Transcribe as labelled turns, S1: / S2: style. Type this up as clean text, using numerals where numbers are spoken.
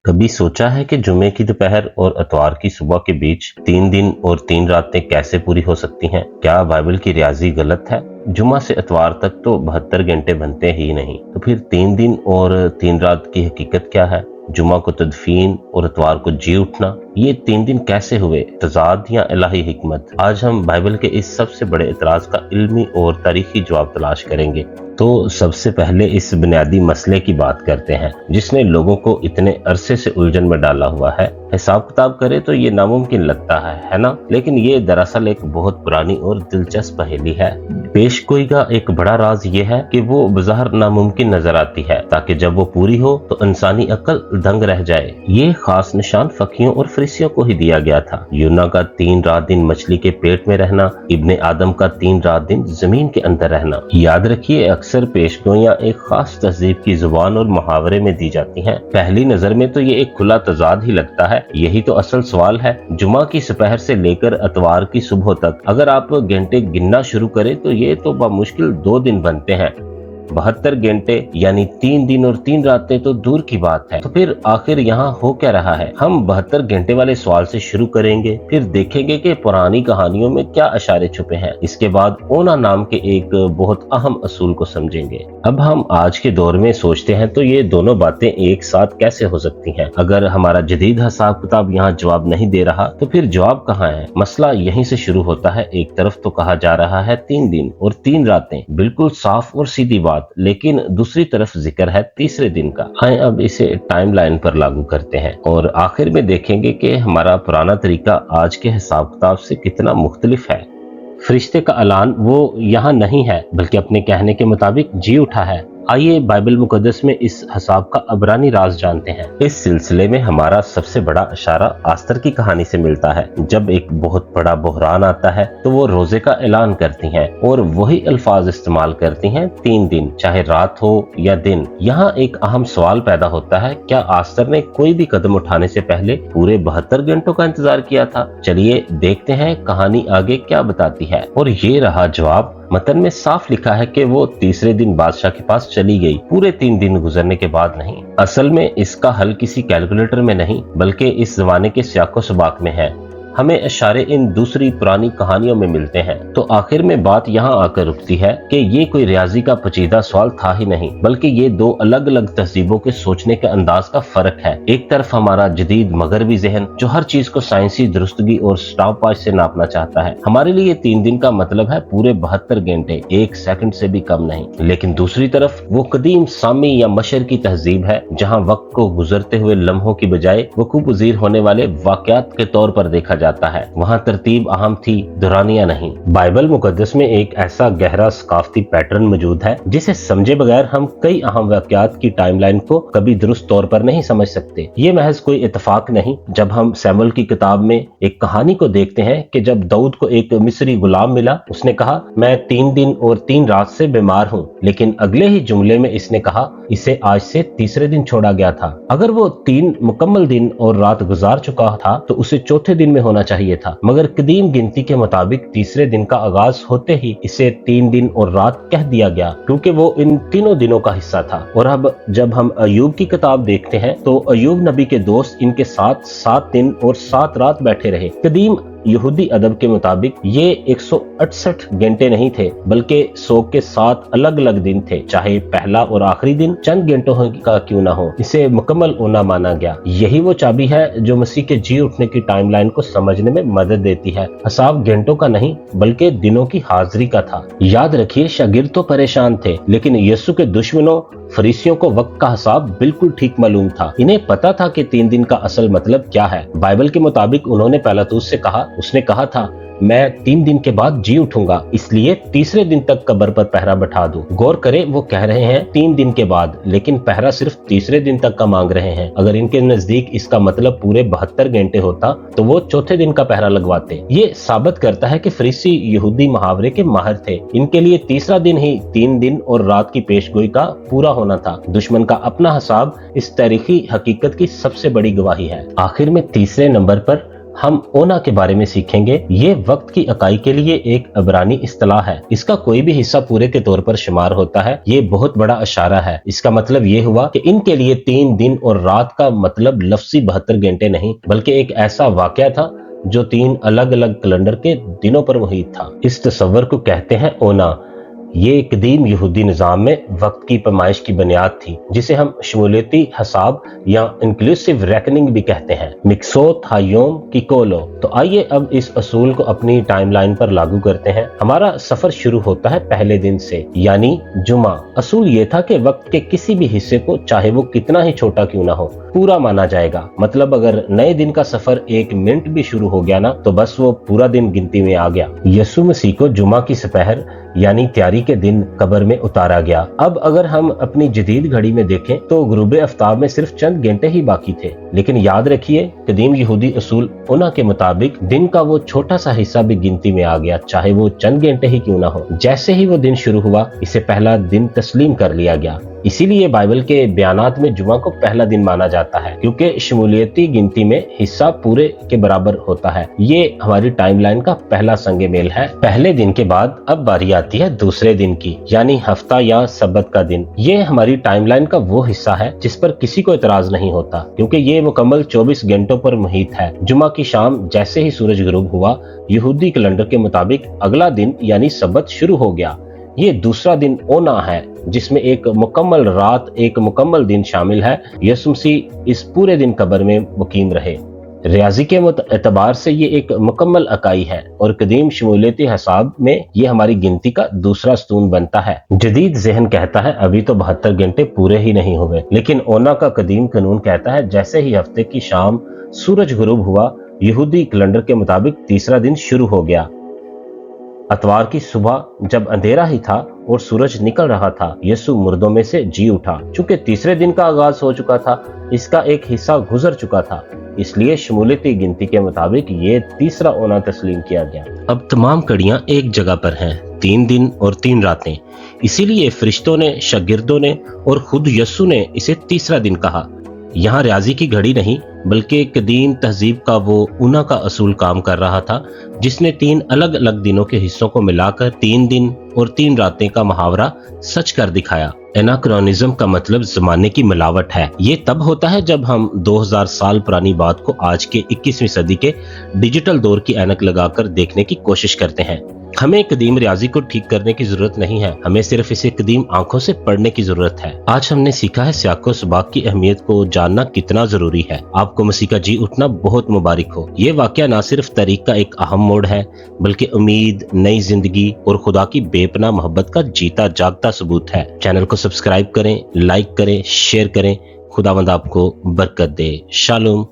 S1: कभी सोचा है कि जुमे की दोपहर और इतवार की सुबह के बीच 3 दिन और 3 रातें कैसे पूरी हो सकती हैं? क्या बाइबल की रियाजी गलत है? जुमा से इतवार तक तो 72 घंटे बनते ही नहीं, तो फिर 3 दिन और 3 रात की हकीकत क्या है? जुमा को तदफीन और इतवार को जी उठना, ये 3 दिन कैसे हुए? तजाद या इलाही हिकमत? आज हम बाइबल के इस सबसे बड़े इतराज का इल्मी और तारीखी जवाब तलाश करेंगे। तो सबसे पहले इस बुनियादी मसले की बात करते हैं जिसने लोगों को इतने अरसे से उलझन में डाला हुआ है। हिसाब किताब करे तो ये नामुमकिन लगता है ना? लेकिन ये दरअसल एक बहुत पुरानी और दिलचस्प पहेली है। पेशगोई का एक बड़ा राज ये है कि वो बज़ाहिर नामुमकिन नजर आती है, ताकि जब वो पूरी हो तो इंसानी अक्ल दंग रह जाए। ये खास निशान फकीयों और फरीसियों को ही दिया गया था। यूना का 3 रात दिन मछली के पेट में रहना, इब्ने आदम का 3 रात दिन जमीन के अंदर रहना। याद रखिए, अक्सर पेशगोइयां एक खास तहजीब की जुबान और मुहावरे में दी जाती हैं। पहली नजर में तो ये एक खुला तजाद ही लगता है। यही तो असल सवाल है। जुमा की सुपहर से लेकर इतवार की सुबह तक अगर आप घंटे गिनना शुरू करें तो ये तो बामुश्किल 2 दिन बनते हैं। 72 घंटे यानी 3 दिन और 3 रातें तो दूर की बात है। तो फिर आखिर यहाँ हो क्या रहा है? हम 72 घंटे वाले सवाल से शुरू करेंगे, फिर देखेंगे कि पुरानी कहानियों में क्या इशारे छुपे हैं। इसके बाद ओना नाम के एक बहुत अहम असूल को समझेंगे। अब हम आज के दौर में सोचते हैं तो ये दोनों बातें एक साथ कैसे हो सकती हैं? अगर हमारा जदीद हिसाब किताब यहाँ जवाब नहीं दे रहा तो फिर जवाब कहाँ है? मसला यहीं से शुरू होता है। एक तरफ तो कहा जा रहा है 3 दिन और 3 रातें, बिल्कुल साफ और सीधी बात, लेकिन दूसरी तरफ जिक्र है तीसरे दिन का। आइए अब इसे टाइमलाइन पर लागू करते हैं और आखिर में देखेंगे कि हमारा पुराना तरीका आज के हिसाब किताब से कितना मुख्तलिफ है। फरिश्ते का ऐलान वो यहाँ नहीं है, बल्कि अपने कहने के मुताबिक जी उठा है। आइए बाइबल मुकद्दस में इस हिसाब का अबरानी राज जानते हैं। इस सिलसिले में हमारा सबसे बड़ा इशारा आस्तर की कहानी से मिलता है। जब एक बहुत बड़ा बहरान आता है तो वो रोजे का ऐलान करती हैं और वही अल्फाज इस्तेमाल करती हैं, 3 दिन, चाहे रात हो या दिन। यहाँ एक अहम सवाल पैदा होता है, क्या आस्तर ने कोई भी कदम उठाने से पहले पूरे 72 घंटों का इंतजार किया था? चलिए देखते हैं कहानी आगे क्या बताती है। और ये रहा जवाब। मतन में साफ लिखा है कि वो तीसरे दिन बादशाह के पास चली गई, पूरे 3 दिन गुजरने के बाद नहीं। असल में इसका हल किसी कैलकुलेटर में नहीं, बल्कि इस जमाने के सियाको सबाक में है। हमें इशारे इन दूसरी पुरानी कहानियों में मिलते हैं। तो आखिर में बात यहाँ आकर रुकती है कि ये कोई रियाजी का पेचीदा सवाल था ही नहीं, बल्कि ये दो अलग अलग तहजीबों के सोचने के अंदाज का फर्क है। एक तरफ हमारा जदीद मगरबी जहन जो हर चीज को साइंसी दुरुस्तगी और स्टॉपवॉच से नापना चाहता है। हमारे लिए 3 दिन का मतलब है पूरे 72 घंटे, 1 सेकंड से भी कम नहीं। लेकिन दूसरी तरफ वो कदीम सामी या मशर की तहजीब है, जहाँ वक्त को गुजरते हुए लम्हों की बजाय वकूअ पज़ीर होने वाले वाकयात के तौर पर देखा जाता है। वहाँ तरतीब अहम थी, दुरानिया नहीं। बाइबल मुकद्दस में एक ऐसा गहरा सकाफती पैटर्न मौजूद है जिसे समझे बगैर हम कई अहम वाकयात की टाइमलाइन को कभी दुरुस्त तौर पर नहीं समझ सकते। ये महज कोई इत्तेफाक नहीं। जब हम सैमुअल की किताब में एक कहानी को देखते हैं कि जब दाऊद को एक मिस्री गुलाम मिला, उसने कहा मैं 3 दिन और 3 रात से बीमार हूँ, लेकिन अगले ही जुमले में इसने कहा इसे आज से तीसरे दिन छोड़ा गया था। अगर वो 3 मुकम्मल दिन और रात गुजार चुका था तो उसे चौथे दिन में होना चाहिए था, मगर कदीम गिनती के मुताबिक तीसरे दिन का आगाज होते ही इसे 3 दिन और रात कह दिया गया, क्योंकि वो इन तीनों दिनों का हिस्सा था। और अब जब हम अयूब की किताब देखते हैं तो अयूब नबी के दोस्त इनके साथ 7 दिन और 7 रात बैठे रहे। कदीम यहूदी अदब के मुताबिक ये 168 घंटे नहीं थे, बल्कि 100 के 7 अलग अलग दिन थे। चाहे पहला और आखिरी दिन चंद घंटों का क्यों ना हो, इसे मुकम्मल होना माना गया। यही वो चाबी है जो मसीह के जी उठने की टाइमलाइन को समझने में मदद देती है। हिसाब घंटों का नहीं, बल्कि दिनों की हाजिरी का था। याद रखिए, शागिर्द तो परेशान थे, लेकिन यीशु के दुश्मनों फरीसियों को वक्त का हिसाब बिल्कुल ठीक मालूम था। इन्हें पता था कि 3 दिन का असल मतलब क्या है। बाइबल के मुताबिक उन्होंने पिलातुस से कहा, उसने कहा था मैं 3 दिन के बाद जी उठूंगा, इसलिए तीसरे दिन तक कब्र पर पहरा बैठा दूं। गौर करें, वो कह रहे हैं 3 दिन के बाद, लेकिन पहरा सिर्फ तीसरे दिन तक का मांग रहे हैं। अगर इनके नजदीक इसका मतलब पूरे 72 घंटे होता तो वो चौथे दिन का पहरा लगवाते। ये साबित करता है कि फरीसी यहूदी मुहावरे के माहिर थे। इनके लिए तीसरा दिन ही 3 दिन और रात की पेशगोई का पूरा होना था। दुश्मन का अपना हिसाब इस तारीखी हकीकत की सबसे बड़ी गवाही है। आखिर में तीसरे नंबर पर हम ओना के बारे में सीखेंगे। ये वक्त की इकाई के लिए एक इब्रानी इस्तिलाह है। इसका कोई भी हिस्सा पूरे के तौर पर शुमार होता है। ये बहुत बड़ा इशारा है। इसका मतलब ये हुआ कि इनके लिए 3 दिन और रात का मतलब लफ्जी 72 घंटे नहीं, बल्कि एक ऐसा वाकया था जो 3 अलग अलग कैलेंडर के दिनों पर मुहित था। इस तस्वर को कहते हैं ओना। ये कदीम यहूदी निज़ाम में वक्त की पैमाइश की बुनियाद थी, जिसे हम शमूलियती हिसाब या इंक्लूसिव रेकनिंग भी कहते हैं। मिक्सोत हायोम की कोलो। तो आइए अब इस असूल को अपनी टाइमलाइन पर लागू करते हैं। हमारा सफर शुरू होता है पहले दिन से, यानी जुमा। असूल ये था कि वक्त के किसी भी हिस्से को, चाहे वो कितना ही छोटा क्यों ना हो, पूरा माना जाएगा। मतलब अगर नए दिन का सफर 1 मिनट भी शुरू हो गया ना, तो बस वो पूरा दिन गिनती में आ गया। यसु मसीह को जुमा की सपहर यानी तैयारी के दिन कब्र में उतारा गया। अब अगर हम अपनी जदीद घड़ी में देखें तो गुरूब आफ्ताब में सिर्फ चंद घंटे ही बाकी थे। लेकिन याद रखिए, कदीम यहूदी असूल उना के मुताबिक दिन का वो छोटा सा हिस्सा भी गिनती में आ गया, चाहे वो चंद घंटे ही क्यों ना हो। जैसे ही वो दिन शुरू हुआ, इसे पहला दिन तस्लीम कर लिया गया। इसीलिए बाइबल के बयानात में जुमा को पहला दिन माना जाता है, क्योंकि शमूलियती गिनती में हिस्सा पूरे के बराबर होता है। ये हमारी टाइमलाइन का पहला संगे मेल है। पहले दिन के बाद अब बारी आती है दूसरे दिन की, यानी हफ्ता या सबत का दिन। ये हमारी टाइमलाइन का वो हिस्सा है जिस पर किसी को इतराज नहीं होता, क्योंकि ये मुकम्मल 24 घंटों पर मुहित है। जुमा की शाम जैसे ही सूरज गुरूब हुआ, यहूदी कैलेंडर के मुताबिक अगला दिन यानी सबत शुरू हो गया। ये दूसरा दिन ओना है, जिसमें एक मुकम्मल रात, एक मुकम्मल दिन शामिल है। यसु मसीह इस पूरे दिन कब्र में मुकीम रहे। रियाजी के एतबार से ये एक मुकम्मल इकाई है और कदीम शमूलियती हिसाब में ये हमारी गिनती का दूसरा स्तून बनता है। जदीद ज़हन कहता है अभी तो 72 घंटे पूरे ही नहीं हुए, लेकिन ओना का कदीम कानून कहता है जैसे ही हफ्ते की शाम सूरज गुरूब हुआ, यहूदी कैलेंडर के मुताबिक तीसरा दिन शुरू हो गया। अतवार की सुबह जब अंधेरा ही था और सूरज निकल रहा था, यसु मुर्दों में से जी उठा। चूंकि तीसरे दिन का आगाज हो चुका था, इसका एक हिस्सा गुजर चुका था, इसलिए शमूलियती गिनती के मुताबिक ये तीसरा ओना तस्लीम किया गया। अब तमाम कड़ियां एक जगह पर हैं, 3 दिन और 3 रातें। इसीलिए फरिश्तों ने, शागिर्दों ने और खुद यसु ने इसे तीसरा दिन कहा। यहाँ रियाजी की घड़ी नहीं, बल्कि कदीम तहजीब का वो उना का असूल काम कर रहा था, जिसने 3 अलग अलग दिनों के हिस्सों को मिलाकर 3 दिन और 3 रातें का मुहावरा सच कर दिखाया। एनाक्रोनिज्म का मतलब जमाने की मिलावट है। ये तब होता है जब हम 2000 साल पुरानी बात को आज के 21वीं सदी के डिजिटल दौर की ऐनक लगाकर देखने की कोशिश करते हैं। हमें कदीम रियाजी को ठीक करने की जरूरत नहीं है, हमें सिर्फ इसे कदीम आंखों से पढ़ने की जरूरत है। आज हमने सीखा है सियाको सबाक की अहमियत को जानना कितना जरूरी है। आपको मसीह का जी उठना बहुत मुबारक हो। ये वाकया न सिर्फ तारीख का एक अहम मोड़ है, बल्कि उम्मीद, नई जिंदगी और खुदा की बेपनाह मोहब्बत का जीता जागता सबूत है। चैनल को सब्सक्राइब करें, लाइक करें, शेयर करें। खुदावंद आपको बरकत दे। शालोम।